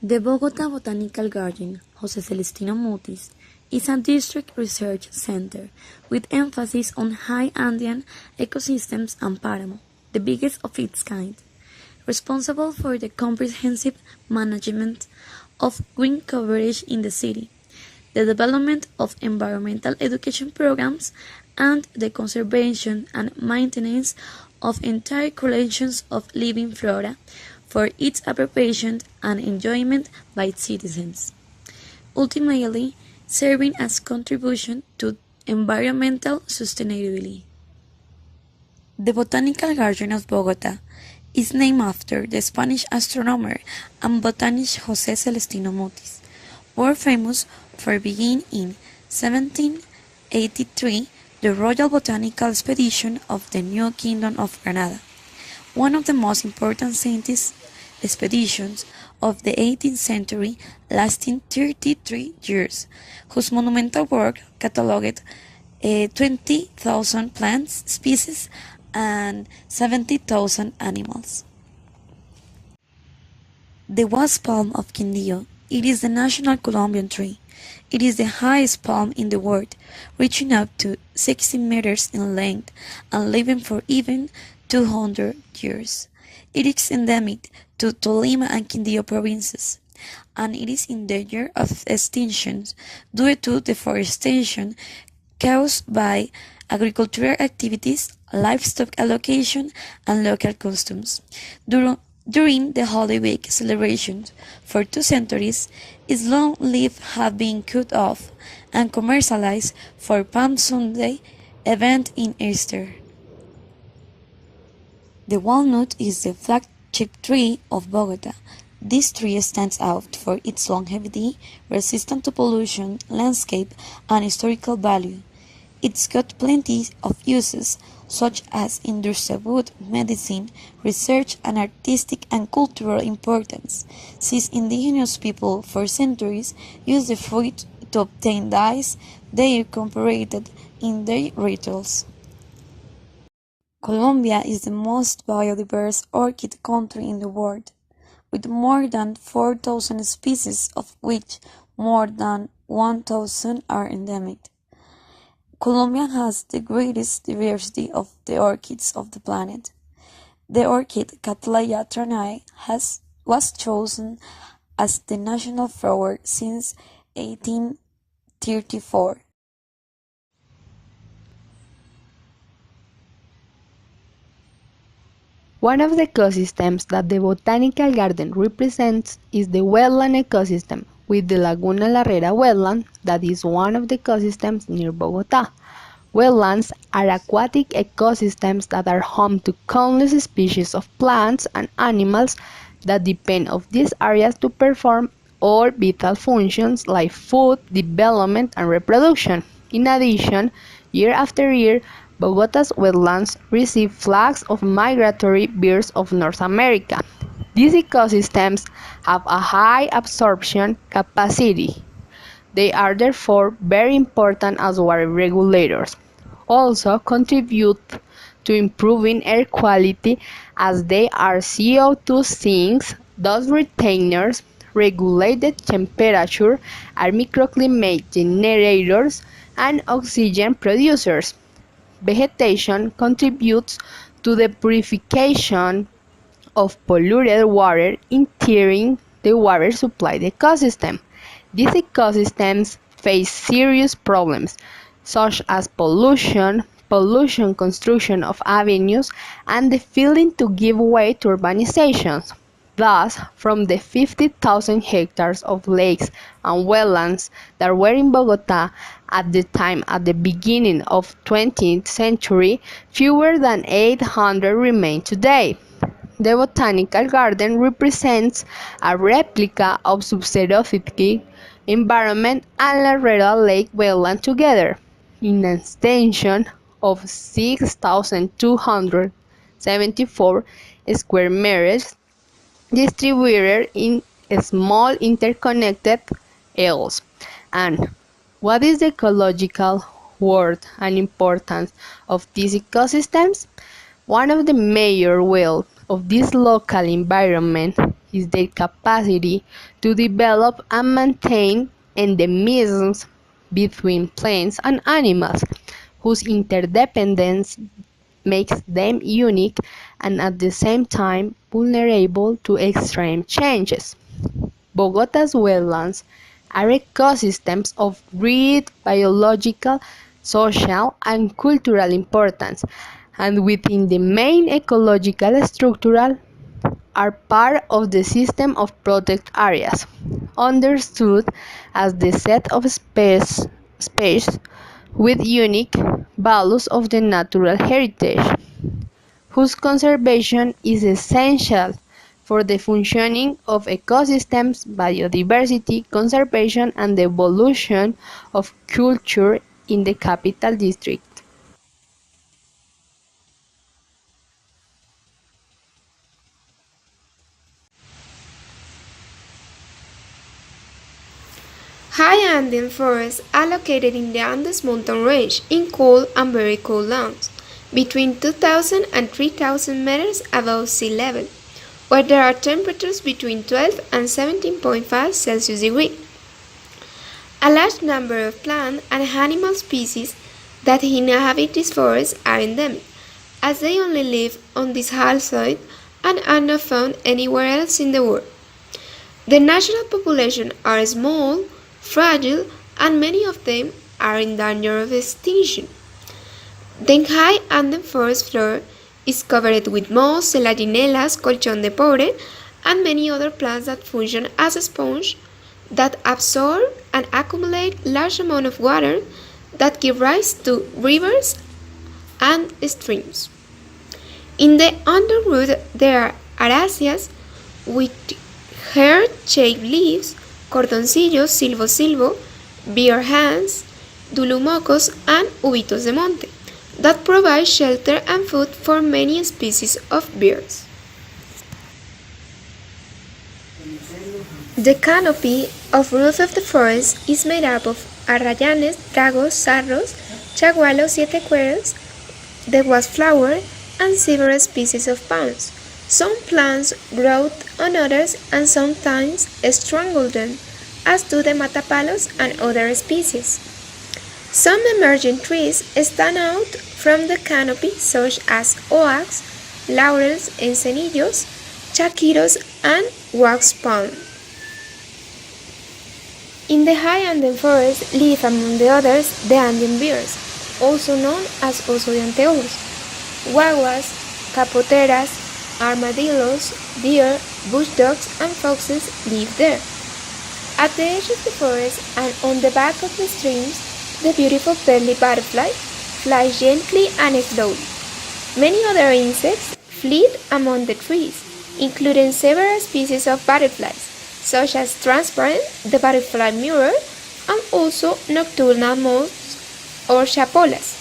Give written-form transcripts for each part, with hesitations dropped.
The Bogota Botanical Garden, José Celestino Mutis, is a district research center with emphasis on high Andean ecosystems and páramo, the biggest of its kind, responsible for the comprehensive management of green coverage in the city, the development of environmental education programs, and the conservation and maintenance of entire collections of living flora for its appropriation and enjoyment by its citizens, ultimately serving as contribution to environmental sustainability. The Botanical Garden of Bogota is named after the Spanish astronomer and botanist José Celestino Mutis, more famous for being in 1783 the Royal Botanical Expedition of the New Kingdom of Granada, one of the most important scientific expeditions of the 18th century lasting 33 years, whose monumental work catalogued 20,000 plant species and 70,000 animals. The wasp palm of Quindío. It is the national Colombian tree. It is the highest palm in the world, reaching up to 60 meters in length and living for even 200 years. It is endemic to Tolima and Quindío provinces, and it is in danger of extinction due to deforestation caused by agricultural activities, livestock allocation, and local customs. During the Holy Week celebrations for 2 centuries, its long leaves have been cut off and commercialized for Palm Sunday event in Easter. The walnut is the flagship tree of Bogota. This tree stands out for its longevity, resistance to pollution, landscape, and historical value. It's got plenty of uses, such as industrial wood, medicine, research, and artistic and cultural importance, since indigenous people for centuries used the fruit to obtain dyes they incorporated in their rituals. Colombia is the most biodiverse orchid country in the world, with more than 4,000 species, of which more than 1,000 are endemic. Colombia has the greatest diversity of the orchids of the planet. The orchid Cattleya tranae was chosen as the national flower since 1834. One of the ecosystems that the Botanical Garden represents is the wetland ecosystem, with the Laguna La Herrera wetland that is one of the ecosystems near Bogota. Wetlands are aquatic ecosystems that are home to countless species of plants and animals that depend on these areas to perform all vital functions like food, development, and reproduction. In addition, year after year, Bogota's wetlands receive flags of migratory birds of North America. These ecosystems have a high absorption capacity. They are therefore very important as water regulators. Also contribute to improving air quality as they are CO2 sinks, dust retainers, regulate the temperature, are microclimate generators, and oxygen producers. Vegetation contributes to the purification of polluted water, entering the water supply ecosystem. These ecosystems face serious problems such as pollution, construction of avenues, and the failing to give way to urbanizations. Thus, from the 50,000 hectares of lakes and wetlands that were in Bogota at the beginning of 20th century, fewer than 800 remain today. The Botanical Garden represents a replica of subxerophytic environment and La Herrera Lake wetland together, in an extension of 6,274 square meters, distributed in small interconnected areas. And what is the ecological worth and importance of these ecosystems? One of the major wealth of this local environment is their capacity to develop and maintain endemisms between plants and animals, whose interdependence makes them unique and at the same time vulnerable to extreme changes. Bogota's wetlands are ecosystems of great biological, social, and cultural importance, and within the main ecological structural are part of the system of protected areas, understood as the set of space with unique values of the natural heritage, whose conservation is essential for the functioning of ecosystems, biodiversity conservation, and the evolution of culture in the capital district. High Andean forests are located in the Andes mountain range in cool and very cold lands, between 2,000 and 3,000 meters above sea level, where there are temperatures between 12 and 17.5 Celsius degree. A large number of plant and animal species that inhabit these forests are endemic, as they only live on this hillside and are not found anywhere else in the world. The natural population are small, fragile, and many of them are in danger of extinction. The high Andean forest floor is covered with moss, selaginellas, colchón de pobre, and many other plants that function as a sponge that absorb and accumulate large amount of water that give rise to rivers and streams. In the underwood there are acacias with heart-shaped leaves, cordoncillos, silvo, bear hands, dulumocos, and ubitos de monte that provide shelter and food for many species of birds. The canopy of roof of the forest is made up of arrayanes, dragos, sarros, chagualos, siete cueros, the wasp flower, and several species of palms. Some plants grow on others and sometimes strangle them, as do the matapalos and other species. Some emerging trees stand out from the canopy such as oaks, laurels, encenillos, chaquiros, and wax palm. In the high Andean forest live among the others the Andean bears, also known as oso de anteojos, guaguas, capoteras, armadillos, deer, bush dogs, and foxes live there. At the edge of the forest and on the back of the streams, the beautiful pearly butterfly flies gently and slowly. Many other insects flit among the trees, including several species of butterflies, such as transparent, the butterfly mirror, and also nocturnal moths or chapolas,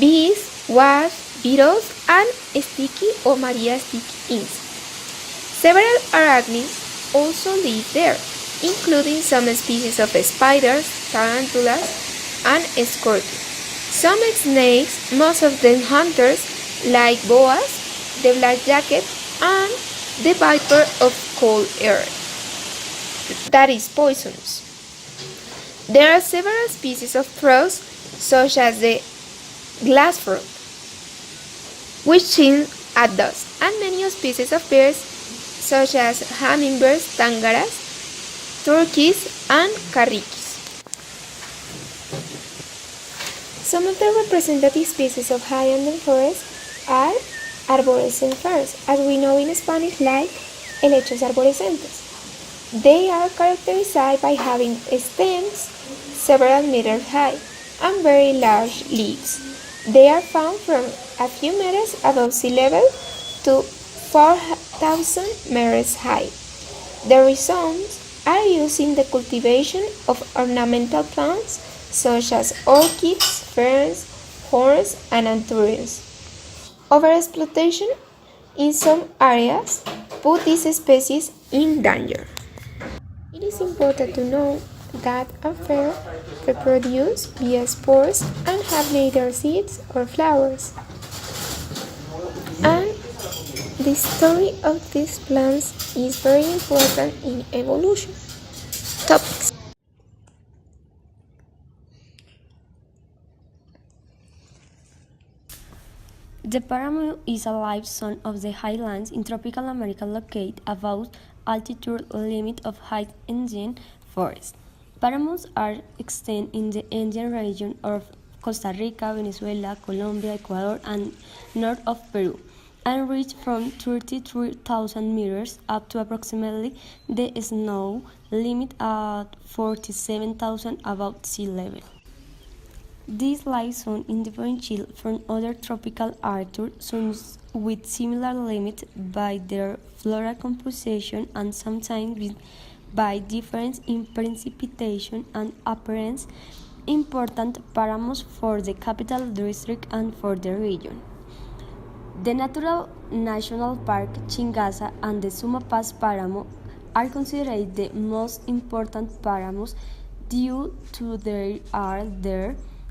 bees, wasps, beetles, and sticky or Maria sticky insects. Several arachnids also live there, including some species of spiders, tarantulas, and scorpions. Some snakes, most of them hunters, like boas, the black jacket, and the viper of cold air, that is poisonous. There are several species of frogs, such as the glass frog, which sing at dusk, and many species of birds, such as hummingbirds, tangaras, turkeys, and carriquis. Some of the representative species of high Andean forest are arborescent ferns, as we know in Spanish like helechos arborescentes. They are characterized by having stems several meters high and very large leaves. They are found from a few meters above sea level to 4,000 meters high. The rhizomes are used in the cultivation of ornamental plants such as orchids, ferns, ferns, and anthuriums. Overexploitation in some areas put these species in danger. It is important to know that a fern reproduces via spores and have neither seeds or flowers. And The story of these plants is very important in evolution. Topics. The Páramo is a live zone of the highlands in tropical America located above altitude limit of high Andean forest. Páramos are extended in the Andean region of Costa Rica, Venezuela, Colombia, Ecuador, and north of Peru, and reach from 33,000 meters up to approximately the snow limit at 47,000 above sea level. This lies zone is differential from other tropical altitude zones with similar limits by their floral composition and sometimes by difference in precipitation and appearance, important páramos for the capital district and for the region. The Natural National Park Chingasa and the Sumapaz Páramo are considered the most important páramos due to their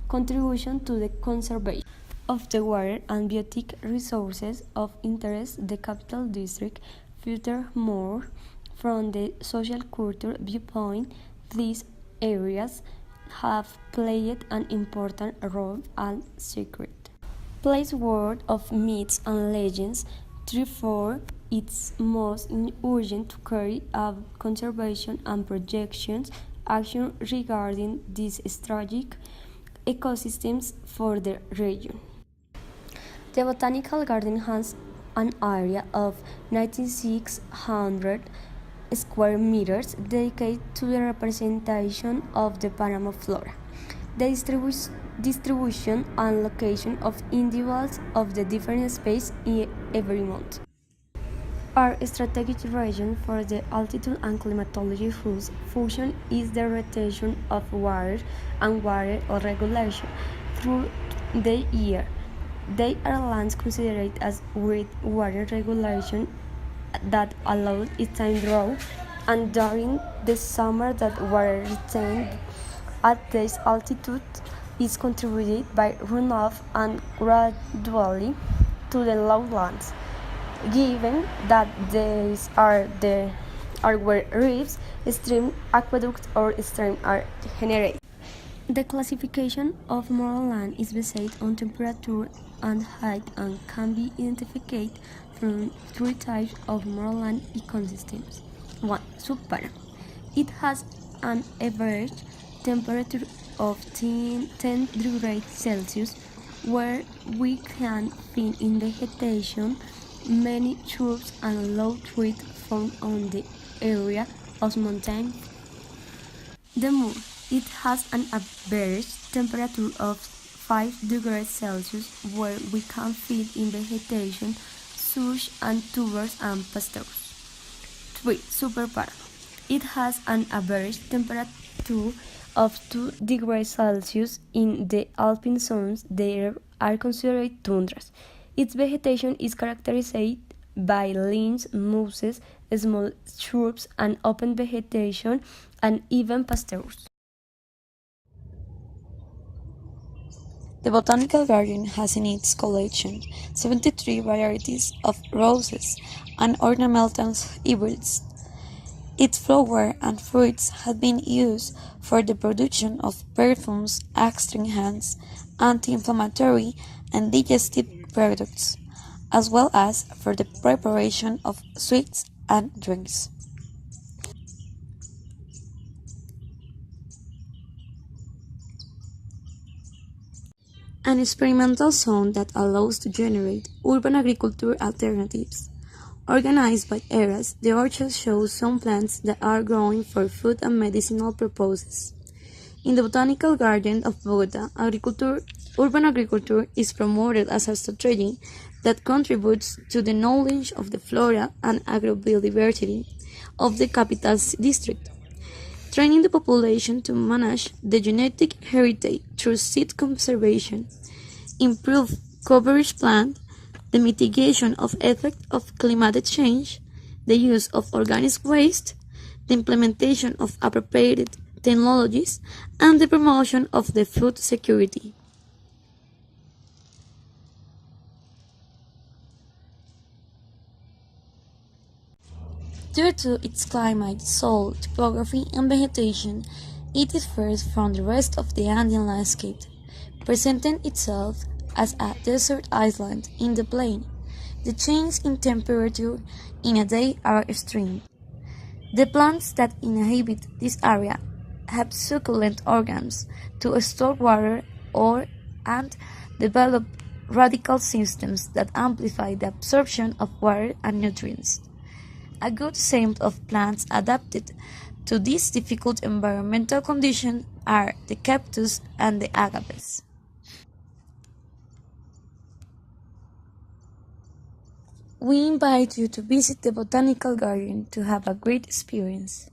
contribution to the conservation of the water and biotic resources of interest. The capital district. Furthermore, from the social culture viewpoint, these areas have played an important role and secret place word of myths and legends. Therefore, it's most urgent to carry out conservation and projections action regarding these strategic ecosystems for the region. The Botanical Garden has an area of 9,600 square meters dedicated to the representation of the Panama flora. The distribution and location of individuals of the different species every month. Our strategic region for the altitude and climatology whose function is the retention of water and water regulation through the year. They are lands considered as with water regulation that allows its time grow, and during the summer that water retained at this altitude is contributed by runoff and gradually to the lowlands. Given that these are where reefs, stream, aqueducts, or streams are generated. The classification of moorland is based on temperature and height and can be identified from three types of moorland ecosystems. 1. Subpara. It has an average temperature of 10 degrees Celsius, where we can find in vegetation many shrubs and low trees found on the area of mountain. The moon. It has an average temperature of 5 degrees Celsius, where we can find in vegetation such and tubers and pastures. 3. Superpara. It has an average temperature of 2 degrees Celsius. In the alpine zones, they are considered tundras. Its vegetation is characterized by limes, mosses, small shrubs, and open vegetation, and even pastures. The Botanical Garden has in its collection 73 varieties of roses and ornamental hybrids. Its flowers and fruits have been used for the production of perfumes, astringents, anti-inflammatory, and digestive products, as well as for the preparation of sweets and drinks. An experimental zone that allows to generate urban agriculture alternatives. Organized by areas, the orchard shows some plants that are growing for food and medicinal purposes. In the Botanical Garden of Bogota, urban agriculture is promoted as a strategy that contributes to the knowledge of the flora and agrobiodiversity of the capital district, training the population to manage the genetic heritage through seed conservation, improve coverage plant, the mitigation of effects of climate change, the use of organic waste, the implementation of appropriate technologies, and the promotion of the food security. Due to its climate, soil, topography, and vegetation, it differs from the rest of the Andean landscape, presenting itself as a desert island in the plain. The changes in temperature in a day are extreme. The plants that inhabit this area have succulent organs to store water or and develop radical systems that amplify the absorption of water and nutrients. A good example of plants adapted to these difficult environmental conditions are the cactus and the agaves. We invite you to visit the Botanical Garden to have a great experience.